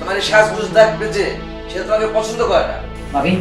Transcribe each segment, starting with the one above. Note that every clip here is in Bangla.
তোমার এই সাজগুজ দেখবে যে সে তোমাকে পছন্দ করে না। ভাবি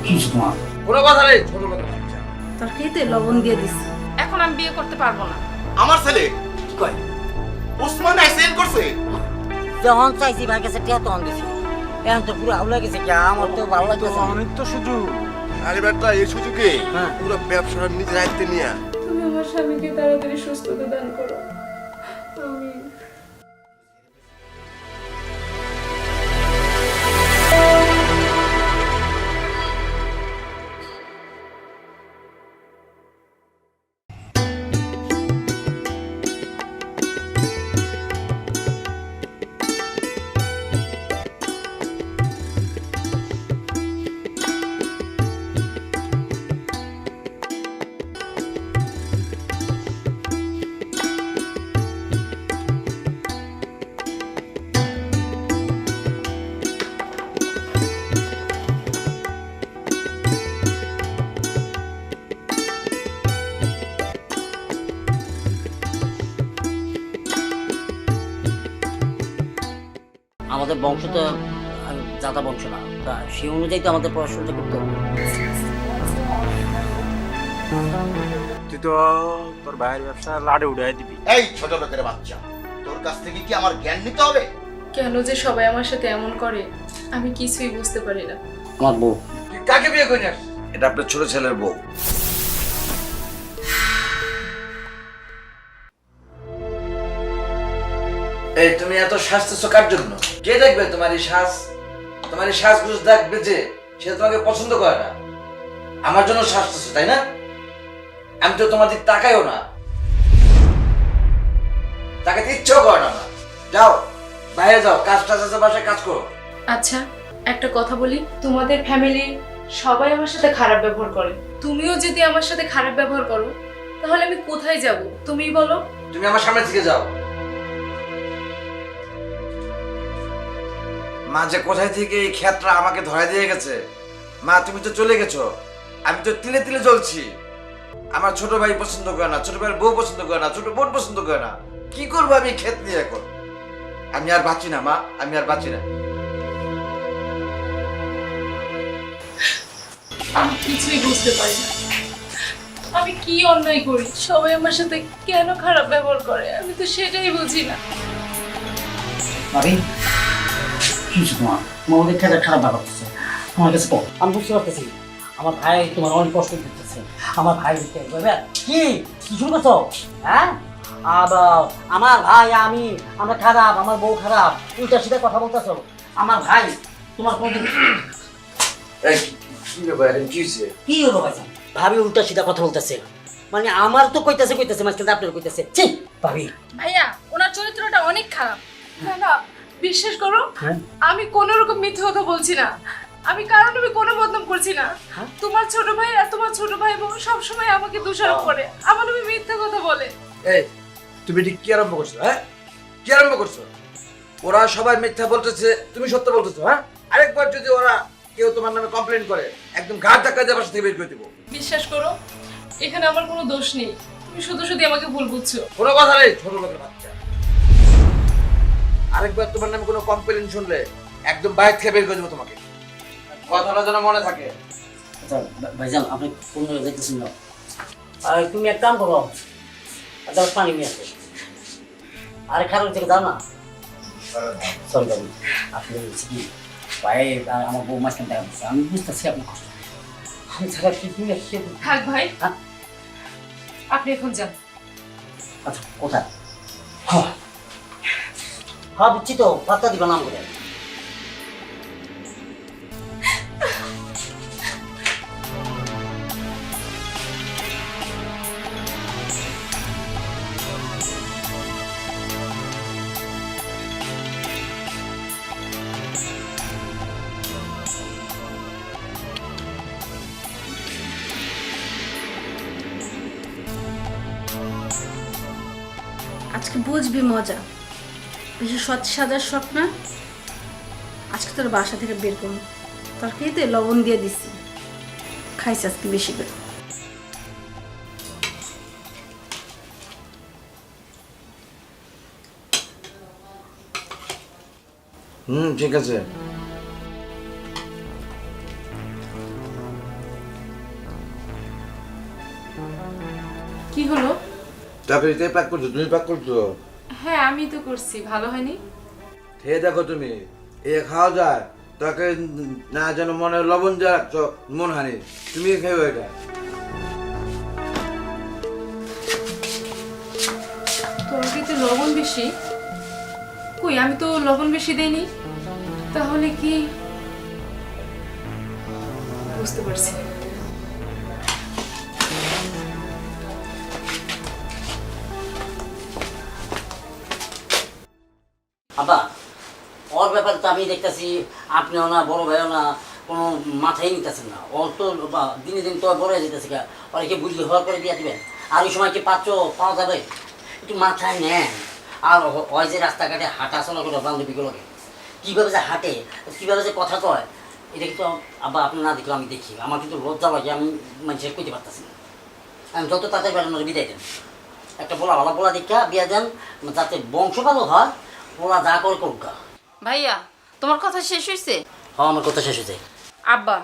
কি তোমার কোনো কথা নেই, ছোট কথা বাচ্চা। তরকারিতে লবণ দিয়ে দিছি। এখন আমি বিয়ে করতে পারবো না। আমার ছেলে কি কয়? ওসমান অ্যাক্সিডেন্ট করছে। যখন চাইছি ভাই কাছে টিয়া তখন দিছি। এখন তো পুরো আউলা গেছে কি আমার তো ভালো লাগতেছে না। অনেক তো সুযোগ। আরে বেটা এই সুযোগে হ্যাঁ। পুরো ব্যবসাটা নিজের হাতে নিয়ে তুমি আমার স্বামীকে তাড়াতাড়ি সুস্থতা দান করো। আমিন। আমাদের বংশ তো জাতা বংশ না, তা সেই অনুযায়ী তো আমাদের পড়াশোনাটা করতে হবে। তুই তো তোর ভাইয়ের ব্যবসা লাড়ে উড়াই দিবি। এই ছোট লোকের বাচ্চা, তোর কাছ থেকে কি আমার জ্ঞান নিতে হবে? কেন যে সবাই আমার সাথে এমন করে আমি কিছুই বুঝতে পারি না। আমার বউ তুই কাকে বিয়ে করে নিয়ে আসছিস? এটা আপনার ছোট ছেলের বউ। এই তুমি এত সাজতেছো কার জন্য? কে দেখবে তোমার এই সাজ? তোমার এই সাজগুজ দেখবে যে সে তোমাকে পছন্দ করে না। আমার জন্য সাজতেছো তাই না? আমি তো তোমার দিক তাকাইও না, তাকাতে ইচ্ছেও করে না আমার। যাও বাইরে যাও, কাজ টাজ আছে বাসায় কাজ করো। আচ্ছা একটা কথা বলি, তোমাদের ফ্যামিলি সবাই আমার সাথে খারাপ ব্যবহার করে, তুমিও যদি আমার সাথে খারাপ ব্যবহার করো তাহলে আমি কোথায় যাব তুমিই বলো। তুমি আমার সামনে থেকে যাও। মা যে কোথায় থেকে এই ক্ষেতটা আমাকে ধরে দিয়ে গেছে। মা তুমি তো চলে গেছো, আমি তো তিলে তিলে জ্বলছি। আমার ছোট ভাই পছন্দ করে না, ছোট ভাইয়ের বউ পছন্দ করে না, ছোট বোন পছন্দ করে না। কি করবো আমি ক্ষেত নিয়ে এখন? আমি আর বাঁচি না মা, আমি আর বাঁচি না। আমি কিছুই বুঝতে পারি না, আমি কি অন্যায় করি, সবাই আমার সাথে কেন খারাপ ব্যবহার করে আমি তো সেটাই বুঝি না। ভাবি কি তোমার আমাদের খেলা খারাপ ব্যাপার হচ্ছে আমার কাছে কম। আমি বুঝতে পারতেছি আমার ভাই তোমার অনেক কষ্ট দিতেছে। আমার ভাই কি কি শুরু করছো? হ্যাঁ আবার আমার ভাই আমি আমরা খারাপ, আমার বউ খারাপ, উল্টা সিধা কথা বলতেছো। আমার ভাই তোমার কোনদিন এই কি ব্যাপার, কি হয়েছে? কি হলো ভাইজান? ভাবি উল্টা সিধা কথা বলতেছে, মানে আমার তো কইতেছে মাঝখানে আপনার কইতেছে। ছি ভাবি। ভাইয়া ওনার চরিত্রটা অনেক খারাপ। না না বিশ্বাস করো, হ্যাঁ? আমি কোনো রকম মিথ্যে কথা বলছি না, আমি কারণ আমি কোনো বদনাম করছি না। হ্যাঁ? তোমার ছোট ভাই আর তোমার ছোট ভাই বোন সবসময় আমাকে দোষারোপ করে, আমার নামে মিথ্যে কথা বলে। এই তুমি ঠিক কি আরম্ভ করছো? হ্যাঁ কি আরম্ভ করছো? ওরা সবাই মিথ্যা বলতেছে, তুমি সত্য বলতেছো। হ্যাঁ আরেকবার যদি ওরা কেউ তোমার নামে কমপ্লেন করে একদম ঘাট ধাক্কা দিয়ে বাসা থেকে বের করে দেবো। বিশ্বাস করো এখানে আমার কোনো দোষ নেই, তুমি শুধু শুধু আমাকে ভুল বুঝছো। কোনো কথা নেই, ছোট লোকের বাচ্চা। আরেকবার তোমার নামে কোনো কমপ্লেন শুনলে একদম বাইরে থেকে বের করে দেবো তোমাকে। কথাটা যেন মনে থাকে। আচ্ছা ভাইজান আপনি কোন জায়গায় যাইতেছেন না? আর তুমি এক কাম করো, একটা পানি নিয়ে আসো। আরে খারাপ থেকে যাও না। সরি বাবু, আপনি কি ভাই আমার বউ মাঝখান টাকা দিচ্ছে, আমি বুঝতেছি আপনার কষ্ট। আমি ছাড়া কি তুমি থাক ভাই, হ্যাঁ? আপনি এখন যান। আচ্ছা কোথায়? হ্যাঁ বুঝছি তো, পাত্তা দিবা নাম করে। আজকে বুঝবি মজা, বেশি সৎ সাজার শখ না। আজকে তোর বাসা থেকে বের করুন, তরকারিতে লবণ দিয়ে দিছি, খাইছে আজকে বেশি করে। ঠিক আছে। কি হলো? তরকারিতে প্যাক করছো, তুমি প্যাক করছো? হ্যাঁ আমি তো করছি, ভালো হয়নি? খেয়ে দেখো তুমি, এ খাওয়া যায়? তরকারি না যেন মনে লবণ দিয়ে রাখছো, মন হানি। তুমি খেয়ে এটা। তরকারিতে লবণ বেশি? কই, আমি তো লবণ বেশি দেইনি। তাহলে কি? বুঝতে পারছি। আব্বা, ওর ব্যাপারে তো আমি দেখতেছি আপনিও না, বড় ভাইও না, কোনো মাথায় নিতেছেন না। ওর তো দিনে দিন তো বড় হয়ে যেতেছে, ওরা কি বুঝলি হওয়ার করে দিয়ে দিবেন? আর ওই সময় কি পাত্র পাওয়া যাবে? একটু মাথায় নেন। আর ওই যে রাস্তাঘাটে হাঁটা চলা করে বান্ধবীগুলোকে কীভাবে যে হাঁটে, কীভাবে যে কথা কয়, এটা কিন্তু আব্বা আপনি না দেখলে আমি দেখি, আমার কিন্তু লজ্জা লাগে, আমি মানুষের কইতে পারতেছি না। আমি যত তাড়াতাড়ি বেড়ানোর বিদায় দেন, একটা বলা ভালো বলা দীক্ষা বিয়া দেন, যাতে বংশ ভালো হয়। ওরা যা করে করুক। ভাইয়া, তোমার কথা শেষ হয়েছে? হ্যাঁ, আমার কথা শেষ হয়েছে। আব্বা,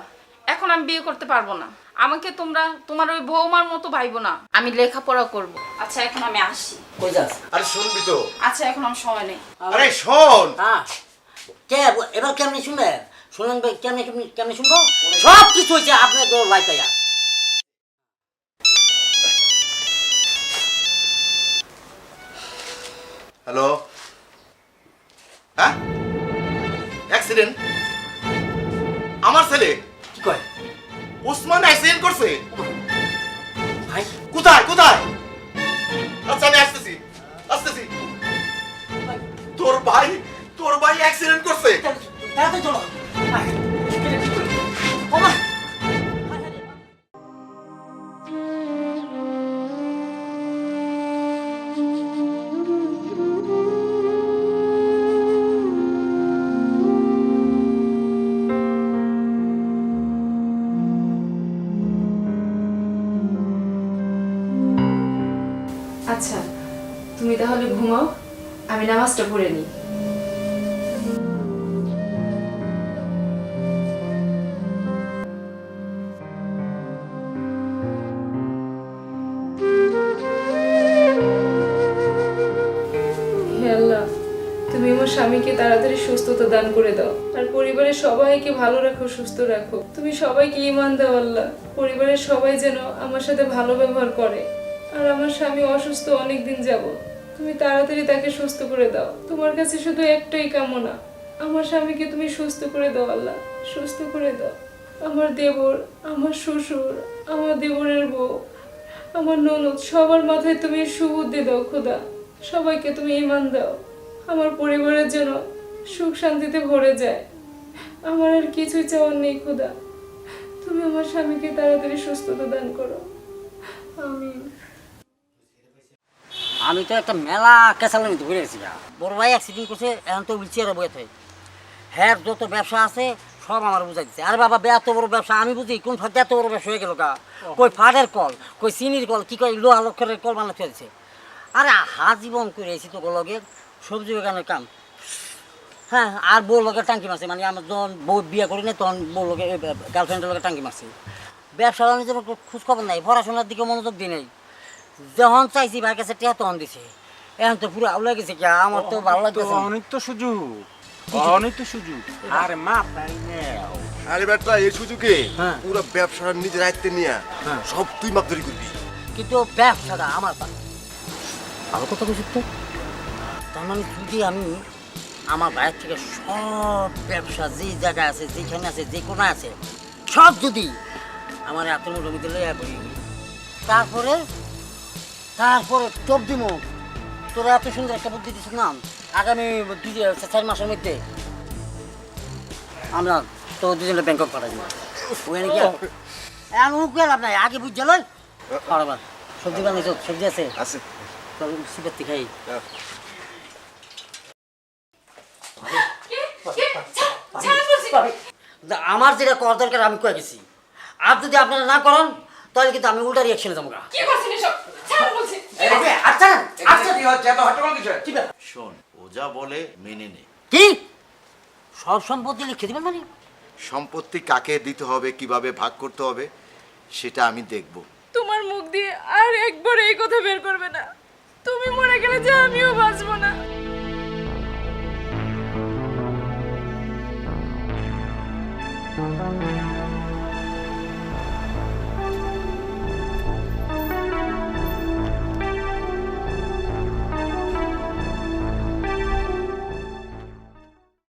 এখন আমি বিয়ে করতে পারবো না। আমাকে তোমরা তোমার ওই বৌমার মতো ভাইবো না। আমি লেখাপড়া করব। আচ্ছা, এখন আমি আসি। কই যাস? আরে শুনবি তো? আচ্ছা, এখন আমার সময় নেই। আরে শোন। হ্যাঁ, কে এবার কেমনি শুনবে? শুনেন ভাই, কেমনি কেমনি কেমনি শুনবো? সব কিছু হয়েছে আপনি তো লাইটাইয়া। হ্যালো, হ্যাঁ অ্যাক্সিডেন্ট? আমার ছেলে কি কয় ওসমান অ্যাক্সিডেন্ট করছে? ভাই? কোথায় কোথায়? আচ্ছা আমি আসতেছি আসতেছি। তোর ভাই অ্যাক্সিডেন্ট করছে। তাড়াতাড়ি চলো। ওমা! আচ্ছা, তুমি তাহলে ঘুমাও, আমি নামাজটা পড়ে নিই। হে আল্লাহ, তুমি আমার স্বামীকে তাড়াতাড়ি সুস্থতা দান করে দাও, আর পরিবারের সবাইকে ভালো রাখো, সুস্থ রাখো। তুমি সবাইকে ঈমান দাও আল্লাহ। পরিবারের সবাই যেন আমার সাথে ভালো ব্যবহার করে। আর আমার স্বামী অসুস্থ অনেক দিন যাবত, তুমি তাড়াতাড়ি তাকে সুস্থ করে দাও। তোমার কাছে শুধু একটাই কামনা, আমার স্বামীকে তুমি সুস্থ করে দাও আল্লাহ, সুস্থ করে দাও। আমার দেবর, আমার শ্বশুর, আমার দেবরের বউ, আমার ননদ, সবার মাথায় তুমি সুবুদ্ধি দাও খোদা। সবাইকে তুমি ঈমান দাও। আমার পরিবারের জন্য সুখ শান্তিতে ভরে যায়। আমার আর কিছুই চাওয়ার নেই খোদা। তুমি আমার স্বামীকে তাড়াতাড়ি সুস্থতা দান করো, আমিন। আমি তো একটা মেলা কেঁচালের মধ্যে ঘুরে গেছি। বড় ভাই অ্যাক্সিডেন্ট করছে, এখন তো হুইল চেয়ারে বয়ে থাকে। হ্যাঁ, যত ব্যবসা আছে সব আমার বুঝাই দিচ্ছে। আরে বাবা, এত বড় ব্যবসা আমি বুঝি, কোন ফাঁকে এত বড় ব্যবসা হয়ে গেল গা? কই ফাটের কল, কই চিনির কল, কি কই লোহা লক্ষরের কল বানাতে হয়েছে। আরে জীবন করে এসেছি তো লগের সবজি বাগানের কাম। হ্যাঁ, আর বউ লোকের টাঙ্কি মারছে, মানে আমার যখন বউ বিয়ে করি না তখন বউ লোকে গার্লফ্রেন্ডের লোকের টাঙ্কি মারছে। ব্যবসা বাণিজ্যের খোঁজ খবর নাই, পড়াশোনার দিকে মনোযোগ দিই নাই। যখন চাইছি ভাই কাছে টিয়া তখন দিছে। এখন তো পুরো আউলা গেছে কি, আমার তো ভালো লাগতেছে না। অনেক তো সুযোগ, অনেক তো সুযোগ। আরে মা পাই নাও। আরে বেটা, এই সুযোগে হ্যাঁ। পুরো ব্যবসাটা নিজের আয়ত্তে নিয়ে হ্যাঁ। সব তুই মাপদারি করবি। কিন্তু ব্যবসাটা আমার পা ভালো কথা বলছি তো। তার মানে যদি আমি আমার বাইরের থেকে সব ব্যবসা যে জায়গায় আছে, যেখানে আছে, যে কোনায় আছে, সব যদি আমার এত জমিতে লইয়া করি, তারপরে টপ দিব। তোরা এত সুন্দর একটা বুদ্ধি দিচ্ছিস না, আগামী 4 মাসের মধ্যে আমরা তো দুজনে ব্যাংকক পাঠাই দিব। ওখানে কি এমন লাভ নাই, আগে বুঝছে লয়। সবজি বানাইছ? সবজি আছে? আছে। সিপাত্তি খাই। আমার যেটা করার দরকার আমি কয়ে গেছি। আর যদি আপনারা না করেন তাহলে কিন্তু আমি উল্টা রিয়াকশনে যাবো। কি করছেন এসব? ছাড় বলছি। কি হচ্ছে? এত হট্টগোল কিসের? শোন, ও যা বলে মেনে নে। কি সব সম্পত্তি লিখে দিবেন মানে? সম্পত্তি কাকে দিতে হবে, কিভাবে ভাগ করতে হবে, সেটা আমি দেখব। তোমার মুখ দিয়ে আর একবার এই কথা বের করবে না। তুমি মরে গেলে যে আমিও বাঁচবো না।